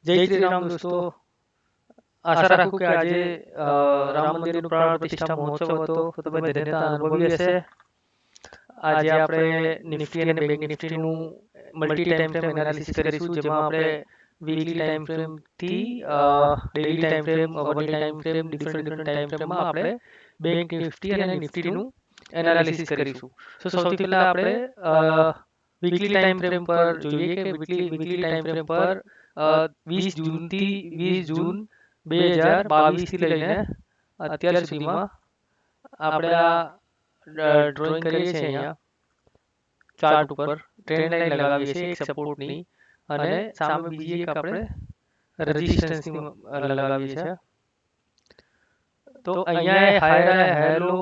જય શ્રી રામ દોસ્તો. આશા રાખું કે આજે રામ મંદિરનું પ્રાણ પ્રતિષ્ઠા મહોત્સવ હતો તો તમે ધન્યતા અનુભવી હશે. આજે આપણે નિફ્ટી અને બેંક નિફ્ટીનું મલ્ટી ટાઈમ ફ્રેમ એનાલિસિસ કરીશું, જેમાં આપણે વીકલી ટાઈમ ફ્રેમથી daily time frame, hourly time frame, different time ફ્રેમમાં આપણે બેંક નિફ્ટી અને નિફ્ટીનું એનાલિસિસ કરીશું. તો સૌથી પહેલાં આપણે વીકલી ટાઈમ ફ્રેમ પર જોઈએ કે વીકલી ટાઈમ ફ્રેમ પર 20 જૂનથી 20 જૂન 2022થી લઈને અત્યાર સુધીમાં આપણે આ ડ્રોઈંગ કરીએ છીએ અહીંયા ચાર્ટ ઉપર. ટ્રેન્ડ લાઈન લગાવીએ છીએ એક સપોર્ટની, અને સામે બીજી એક આપણે રેઝિસ્ટન્સની લગાવીએ છીએ. તો અહીંયા હાયર લો,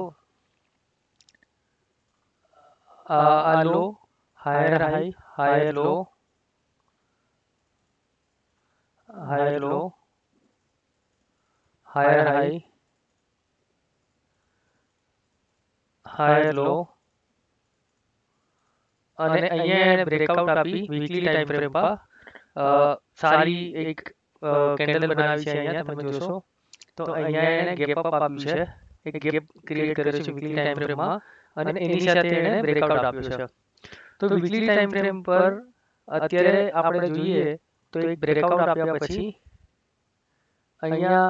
આ લો, higher high, higher low, higher low, higher high, higher low, અને અહીંયા એને બ્રેકઆઉટ આપી વીકલી ટાઈમ ફ્રેમ પર સારી એક કેન્ડલ બનાવી છે. અહીંયા તમે જોશો તો અહીંયા એને ગેપ અપ આપ્યું છે, એક ગેપ ક્રિએટ કર્યો છે વીકલી ટાઈમ ફ્રેમમાં, અને એની સાથે એને બ્રેકઆઉટ આપ્યો છે. તો વીકલી ટાઈમ ફ્રેમ પર અત્યારે આપણે જોઈએ તો એક બ્રેકઆઉટ આપ્યા પછી અહીંયા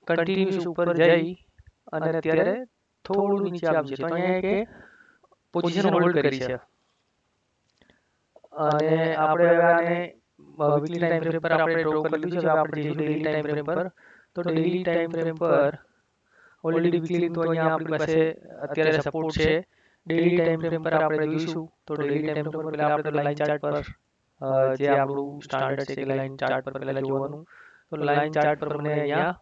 કન્ટિન્યુઅસ ઉપર જઈ અને અત્યારે થોડું નીચે આવ્યું છે. તો અહીંયા કે પોઝિશન હોલ્ડ કરી છે, અને આપણે હવે આને વીકલી ટાઈમ ફ્રેમ પર આપણે ડ્રો કરી લીધું છે. હવે આપણે જઈશું ડેઇલી ટાઈમ ફ્રેમ પર. તો ડેઇલી ટાઈમ ફ્રેમ પર ઓલરેડી વીકલી તો અહીંયા આપણી પાસે અત્યારે સપોર્ટ છે. ડેઇલી ટાઈમ ફ્રેમ પર આપણે જોઈશું તો ડેઇલી ટાઈમ ફ્રેમ પર પહેલા આપણે તો લાઇન ચાર્ટ પર જે આપણું સ્ટાન્ડર્ડ છે કે લાઇન ચાર્ટ પર પહેલા જોવાનું. તો લાઇન ચાર્ટ પર મને અહીંયા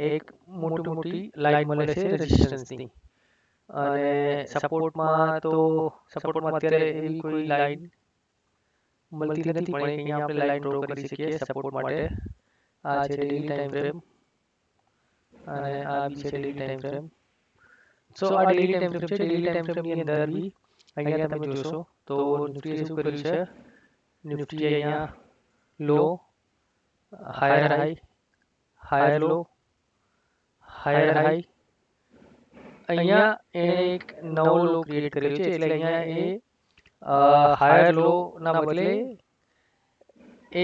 એક મોટી લાઇન મળે છે રેઝિસ્ટન્સની, અને સપોર્ટમાં અત્યારે એવી કોઈ લાઈન મળતી નથી, પણ અહીંયા આપણે લાઈન ડ્રો કરી શકીએ સપોર્ટ માટે. આ છે ડેઇલી ટાઈમ ફ્રેમ, અને આ બી છે ડેઇલી ટાઈમ ફ્રેમ. સો આ ડેઇલી ટાઈમ ફ્રેમ છે. ડેઇલી ટાઈમ ફ્રેમની અંદર બી અહીંયા તમે જોશો તો નિફ્ટીએ શું કર્યું છે, નિફ્ટી અહીંયા low, higher high, higher low, higher high, અહીંયા એને એક નવો લો ક્રિએટ કર્યો છે. એટલે અહીંયા એ હાયર લો ના બદલે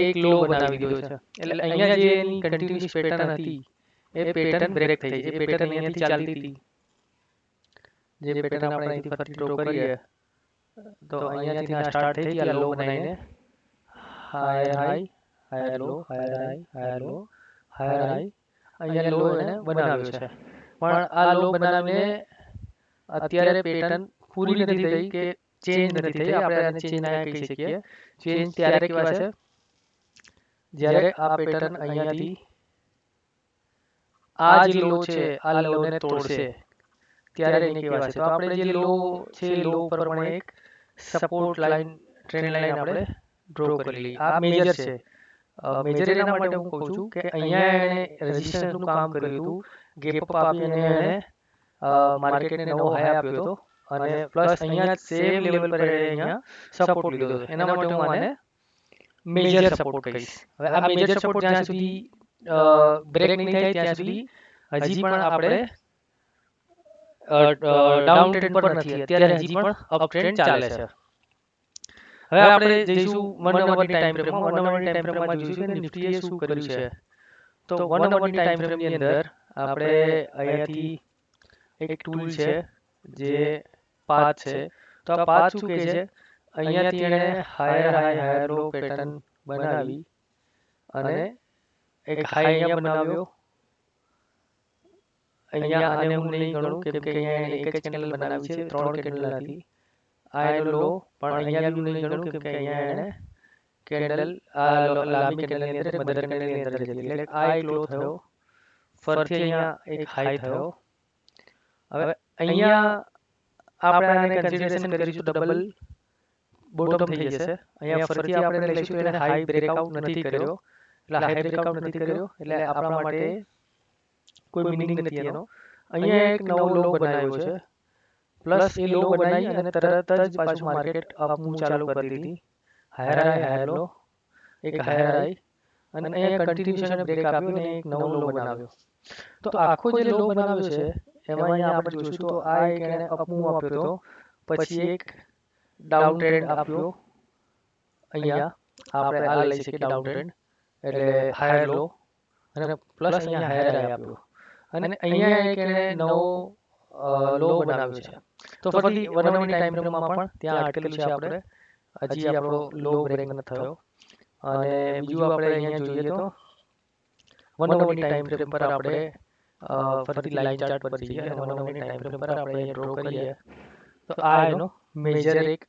એક લો બનાવી દીધો છે. એટલે અહીંયા જે એની કન્ટિન્યુઅસ પેટર્ન હતી એ પેટર્ન બ્રેક થઈ. જે પેટર્ન અહીંયાથી ચાલતી હતી, જે પેટર્ન આપણે અહીંથી ફરી ડ્રો કરીએ તો અહીંયાથી આ સ્ટાર્ટ થઈ આ લો બનાવીને higher high, higher low, higher high, higher low, higher high, અહીંયા લો એને બનાવ્યો છે. પણ આ લો બનાવીને અત્યારે પેટર્ન પૂરી નથી થઈ કે ચેન્જ નથી થઈ. આપણે આને ચેન્જ ના કહી શકીએ. ચેન્જ ત્યારે કેવા છે, જ્યારે આ પેટર્ન અહીંયાથી આ જે લો છે આ લોને તોડશે, ત્યારે એને કેવા છે. તો આપણે જે લો છે, લો ઉપર પણ એક સપોર્ટ લાઈન, ટ્રેન્ડ લાઈન આપણે ડ્રો કરી લઈએ. આ મેજર છે. મેજર એના માટે હું કહું છું કે અહીંયા એને રેઝિસ્ટન્સનું કામ કર્યું હતું, ગેપ અપ આપીને એને માર્કેટને નવો હાઈ આપ્યો હતો, અને પ્લસ અહીંયા સેમ લેવલ પર અહીંયા સપોર્ટ લીધો હતો. એના માટે હું આને મેજર સપોર્ટ કહીશ. હવે આ મેજર સપોર્ટ જ્યાં સુધી બ્રેક નહીં થાય ત્યાં સુધી હજી પણ આપણે ડાઉન ટ્રેન્ડ પર નથી. અત્યારે હજી પણ અપ ટ્રેન્ડ ચાલે છે. હવે આપણે જઈશું 1 અવરની ટાઈમ ફ્રેમમાં. 1 અવરની ટાઈમ ફ્રેમમાં જોઈશું કે નિફ્ટીએ શું કર્યું છે. તો 1 અવરની ટાઈમ ફ્રેમની અંદર આપણે અહીંયાથી એક ટૂલ છે જે પાથ છે. તો આ પાથ શું કહે છે, અહીંયાથી એણે હાયર હાઈ, હાયર લો પેટર્ન બનાવી અને એક હાઈ અહીંયા બનાવ્યો. અહીંયા આને હું નહીં ગણું કેમ કે અહીંયા એક જ કેન્ડલ બનાવી છે, 3 કેન્ડલ હતી. આ એનો લો પણ અહીંયા બી નહીં ગણું કેમ કે અહીંયા એને કેન્ડલ આ લાંબી કેન્ડલની અંદર, મધર કેન્ડલની અંદર જતી. એટલે આ એક લો થયો, ફરીથી અહીંયા એક હાઈ થયો. હવે અહીંયા આપણે આને કન્સિડરેશન કરીશું ડબલ બોટમ થઈ જશે. અહીંયા ફરીથી આપણે લઈશું એને હાઈ બ્રેકઆઉટ નથી કર્યો, એટલે હાઈ બ્રેકઆઉટ નથી કર્યો એટલે આપણા માટે કોઈ મિનિંગ નથી એનો. અહીંયા એક નવો લો બનાવ્યો છે, પ્લસ એ લો બનાવી અને તરત જ પાછું માર્કેટ અપ મૂવ ચાલુ કરી દીધી. હાયર હાઈ, હાયર લો, એક હાયર હાઈ, અને અહીંયા કન્ટિન્યુએશન બ્રેક આપ્યો અને એક નવો લો બનાવ્યો. તો આખો જે લો બનાવ્યો છે એમાં અહીંયા આપણે જોઈશું તો આ એક એને અપ મૂવ આપ્યો હતો, પછી એક ડાઉન ટ્રેન્ડ આપ્યો અહીંયા, આપણે આ લઈ શકીએ ડાઉન ટ્રેન્ડ, એટલે હાયર લો અને પ્લસ અહીંયા હાયર હાઈ આપ્યો, અને અહીંયા એક એને નવો લો બનાવ્યો છે. તો ફરીથી 1 અવરની ટાઈમ ફ્રેમમાં પણ ત્યાં અટકેલું છે આપણે, હજી આપણો લો બ્રેક ન થયો. અને બીજું આપણે અહીંયા જોઈએ તો 1 અવરની ટાઈમ ફ્રેમ પર આપણે ફરીથી લાઈન ચાર્ટ પર જઈએ અને 1 અવરની ટાઈમ ફ્રેમ પર આપણે અહીંયા ડ્રો કરીએ તો આ એનો મેજર એક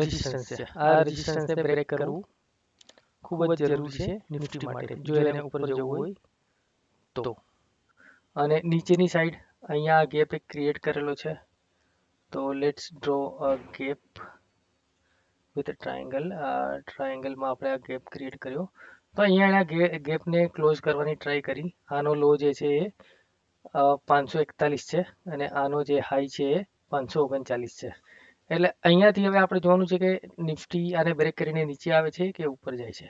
રેઝિસ્ટન્સ છે. આ રેઝિસ્ટન્સને બ્રેક કરવું ખૂબ જ જરૂરી છે નિફ્ટી માટે, જો એને ઉપર જવું હોય તો. અને નીચેની સાઈડ અહીંયા આ ગેપ એક ક્રિએટ કરેલો છે, તો let's draw a gap with triangle. ટ્રાયંગલમાં આપણે આ ગેપ ક્રિએટ કર્યો, તો અહીંયા એના ગેપને ક્લોઝ કરવાની ટ્રાય કરી. આનો લો જે છે એ 541 છે અને આનો જે હાઈ છે એ 539 છે. એટલે અહીંયાથી હવે આપણે જોવાનું છે કે નિફ્ટી આને બ્રેક કરીને નીચે આવે છે કે ઉપર જાય છે.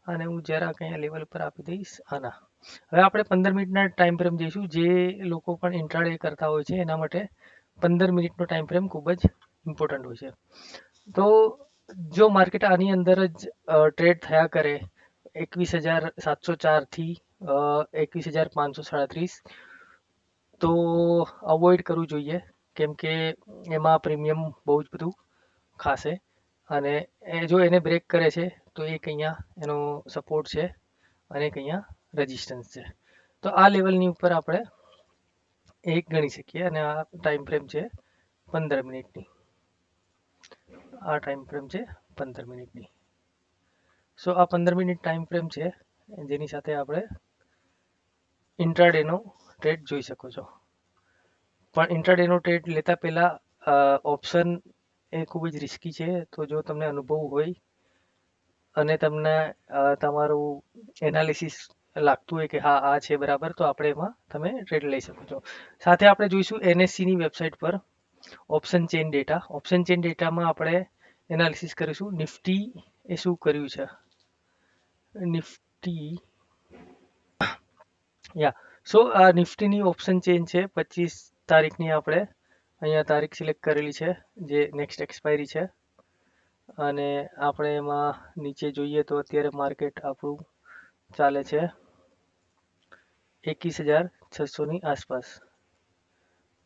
અને હું જરાક અહીંયા લેવલ પર આપી દઈશ આના. હવે આપણે 15 મિનિટના ટાઈમ ફ્રેમ જઈશું. જે લોકો પણ ઇન્ટ્રાડે કરતા હોય છે એના માટે 15 મિનિટનો ટાઈમ ફ્રેમ ખૂબ જ ઇમ્પોર્ટન્ટ હોય છે. તો જો માર્કેટ આની અંદર જ ટ્રેડ થયા કરે 21,704 થી 21,537, તો અવોઇડ કરવું જોઈએ, કેમ કે એમાં પ્રીમિયમ બહુ જ બધું ખાશે. અને જો એને બ્રેક કરે છે તો એક અહીંયા એનો સપોર્ટ છે અને એક અહીંયા રેઝિસ્ટન્સ છે. તો આ લેવલની ઉપર આપણે એક ગણી શકીએ, અને આ ટાઈમ ફ્રેમ છે 15 મિનિટની. આ ટાઈમ ફ્રેમ છે 15 મિનિટની. સો આ 15 મિનિટ ટાઈમ ફ્રેમ છે જેની સાથે આપણે ઇન્ટ્રાડેનો ટ્રેડ જોઈ શકો છો. પણ ઇન્ટ્રાડેનો ટ્રેડ લેતા પહેલાં ઓપ્શન એ ખૂબ જ રિસ્કી છે. તો જો તમને અનુભવ હોય અને તમને તમારું એનાલિસિસ લાગતું હોય કે હા આ છે બરાબર, તો આપણે એમાં તમે ટ્રેડ લઈ શકો છો. સાથે આપણે જોઈશું એનએસસીની વેબસાઇટ પર option chain data. Option chain ડેટામાં આપણે એનાલિસિસ કરીશું નિફ્ટી એ શું કર્યું છે. નિફ્ટી સો આ નિફ્ટીની ઓપ્શન ચેઇન છે 25 તારીખની. આપણે અહીંયા તારીખ સિલેક્ટ કરેલી છે જે નેક્સ્ટ એક્સપાયરી છે, અને આપણે એમાં નીચે જોઈએ તો અત્યારે માર્કેટ આપણું ચાલે છે 21,600ની આસપાસ.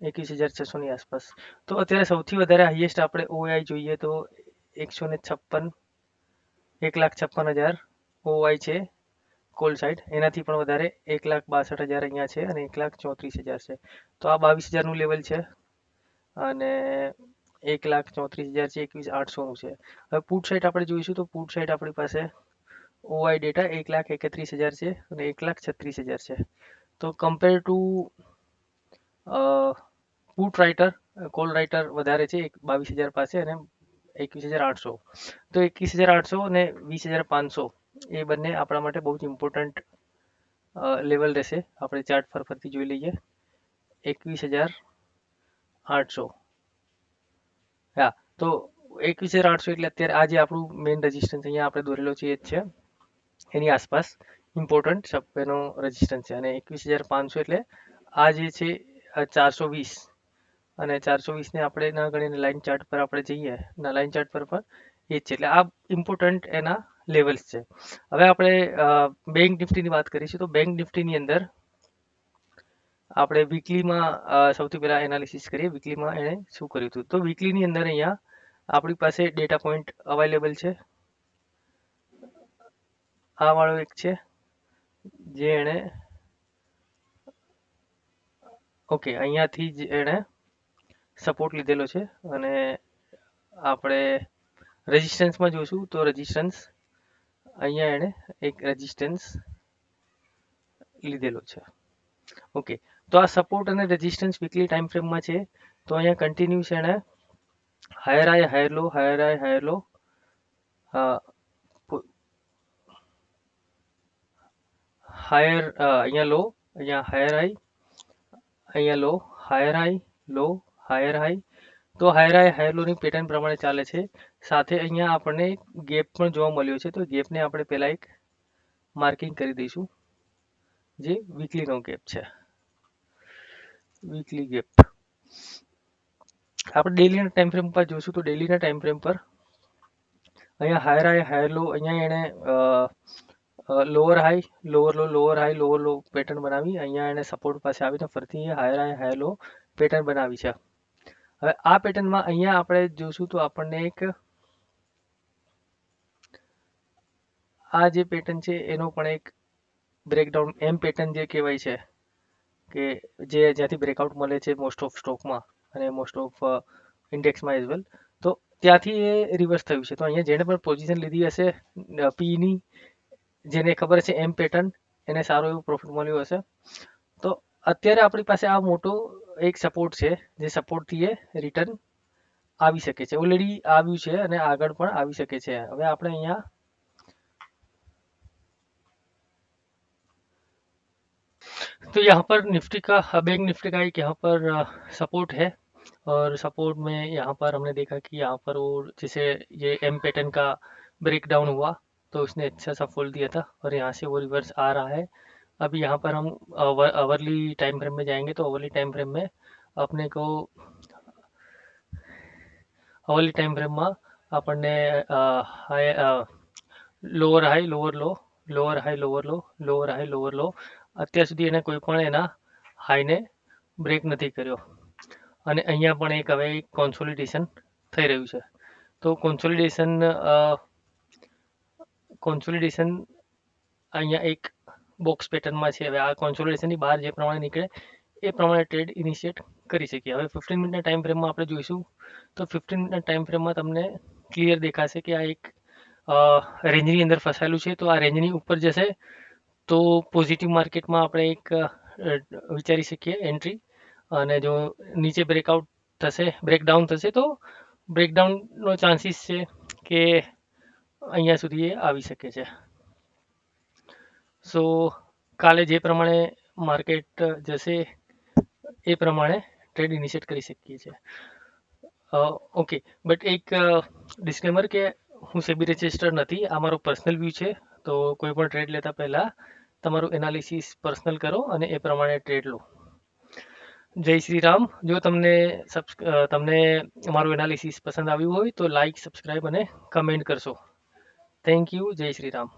21,600ની આસપાસ. તો અત્યારે સૌથી વધારે હાઈએસ્ટ આપણે ઓઆઈ જોઈએ તો 1,56,000 ઓઆઈ છે કોલ સાઇડ. એનાથી પણ વધારે 1,62,000 અહીંયા છે અને 1,34,000 છે. તો આ 22,000નું લેવલ છે અને 1,34,000 છે, 21,800નું છે. હવે પુટ સાઇડ આપણે જોઈશું તો પુટ સાઇડ આપણી પાસે ઓઆઈ ડેટા 1,31,000 છે અને 1,36,000 છે. તો compare to put writer, call writer વધારે છે 22,000 પાસે અને 21,800. તો 21,800 અને 20,500 એ બંને આપણા માટે બહુ જ ઇમ્પોર્ટન્ટ લેવલ રહેશે. આપણે ચાર્ટ પર ફરતી જોઈ લઈએ. 21,800, હા, તો 21,800 એટલે અત્યારે આ જે આપણું મેઇન રેઝિસ્ટન્સ અહીંયા આપણે દોરેલો છે એ જ છે, એની આસપાસ ઇમ્પોર્ટન્ટ એનો રેઝિસ્ટન્સ છે. અને 21,500 એટલે આ જે છે 420, અને 420ને આપણે ના ગણીને લાઇન ચાર્ટ પર આપણે જઈએ, લાઇન ચાર્ટ પર એ જ છે. એટલે આ ઇમ્પોર્ટન્ટ એના લેવલ્સ છે. હવે આપણે બેંક નિફ્ટીની વાત કરીશું. તો બેંક નિફ્ટીની અંદર આપણે વીકલીમાં સૌથી પહેલાં એનાલિસિસ કરીએ વીકલીમાં એણે શું કર્યું હતું. તો વીકલીની અંદર અહીંયા આપણી પાસે ડેટા પોઈન્ટ અવેલેબલ છે. આ વાળો એક છે જે એણે અહીંયાથી જ એણે સપોર્ટ લીધેલો છે, અને આપણે રેઝિસ્ટન્સમાં જોઈશું તો રેઝિસ્ટન્સ અહીંયા એણે એક રેઝિસ્ટન્સ લીધેલો છે. તો આ સપોર્ટ અને રેઝિસ્ટન્સ વીકલી ટાઈમ ફ્રેમમાં છે. તો અહીંયા કન્ટિન્યુઅસ એણે higher high higher low higher high higher low higher અહીંયા લો, અહીંયા હાયર હાઈ, અહીંયા લો હાયર હાઈ, લો હાયર હાઈ, તો હાયર લોની પેટર્ન પ્રમાણે ચાલે છે. સાથે અહીંયા આપણને ગેપ પણ જોવા મળ્યો છે. તો ગેપને આપણે પહેલા એક માર્કિંગ કરી દઈશું, જે વીકલીનો ગેપ છે, વીકલી ગેપ. આપણે ડેલીના ટાઈમ ફ્રેમ પર જોશું. તો ડેલીના ટાઈમ ફ્રેમ પર અહીંયા હાયર લો, અહીંયા એને લોઅર હાઈ લોઅર લો પેટર્ન બનાવી. અહીંયા એને સપોર્ટ પાસે આવીને ફરતી હાયર લો પેટર્ન બનાવી છે. હવે આ પેટર્નમાં અહીંયા આપણે જોશું તો આપણને એક આ જે પેટર્ન છે એનો પણ એક બ્રેકડાઉન એમ પેટર્ન જે કહેવાય છે, કે જે જ્યાંથી બ્રેકઆઉટ મળે છે મોસ્ટ ઓફ સ્ટોકમાં અને મોસ્ટ ઓફ ઇન્ડેક્સમાં એઝ વેલ. તો ત્યાંથી એ રિવર્સ થયું છે. તો અહીંયા જેણે પણ પોઝિશન લીધી હશે પીની, જેને ખબર છે એમ પેટર્ન, એને સારો એવું પ્રોફિટ મળ્યું હશે. તો અત્યારે આપણી પાસે આ મોટો એક સપોર્ટ છે, જે સપોર્ટથી એ રિટર્ન આવી શકે છે. ઓલરેડી આવ્યું છે અને આગળ પણ આવી શકે છે. હવે આપણે અહીંયા तो यहाँ पर निफ्टी का बैंक निफ्टी का एक यहाँ पर सपोर्ट है, और सपोर्ट में यहाँ पर हमने देखा कि यहाँ पर वो जैसे ये एम पैटर्न का ब्रेक डाउन हुआ तो उसने अच्छा सा फॉल दिया था, और यहाँ से वो रिवर्स आ रहा है. अभी यहाँ पर हम अवरली टाइम फ्रेम में जाएंगे. तो अवरली टाइम फ्रेम में अपने को અવરલી ટાઈમ ફ્રેમમાં આપણને લોઅર હાઈ લોઅર લો, લોઅર હાઈ લોઅર લો, લોઅર હાઈ લોઅર લો, અત્યાર સુધી એને કોઈ પણ એના હાઈને બ્રેક નથી કર્યો. અને અહીંયા પણ એક હવે કોન્સોલિડેશન થઈ રહ્યું છે. તો કોન્સોલિડેશન અહીંયા એક બોક્સ પેટર્નમાં છે. હવે આ કોન્સોલિડેશનની બહાર જે પ્રમાણે નીકળે એ પ્રમાણે ટ્રેડ ઇનિશિએટ કરી શકીએ. હવે 15 મિનિટના ટાઈમ ફ્રેમમાં આપણે જોઈશું. તો 15 મિનિટના ટાઈમ ફ્રેમમાં તમને ક્લિયર દેખાશે કે આ એક રેન્જની અંદર ફસાયેલું છે. તો આ રેન્જની ઉપર જશે તો પોઝિટિવ માર્કેટમાં આપણે એક વિચારી શકીએ એન્ટ્રી, અને જો નીચે બ્રેકઆઉટ થશે, બ્રેકડાઉન થશે, તો બ્રેકડાઉનનો ચાન્સીસ છે કે અહીંયા સુધી એ આવી શકે છે. સો કાલે જે પ્રમાણે માર્કેટ જશે એ પ્રમાણે ટ્રેડ ઇનિશિએટ કરી શકીએ છીએ. ઓકે, બટ એક ડિસ્ક્લેમર કે હું સેબી રજિસ્ટર નથી, આ મારો પર્સનલ વ્યૂ છે. તો કોઈ પણ ટ્રેડ લેતા પહેલાં તમારું એનાલિસિસ પર્સનલ કરો અને એ પ્રમાણે ટ્રેડ લો. જય શ્રી રામ. જો તમને મારું એનાલિસિસ પસંદ આવ્યું હોય તો લાઈક, સબસ્ક્રાઈબ અને કમેન્ટ કરશો. Thank you. જય શ્રી રામ.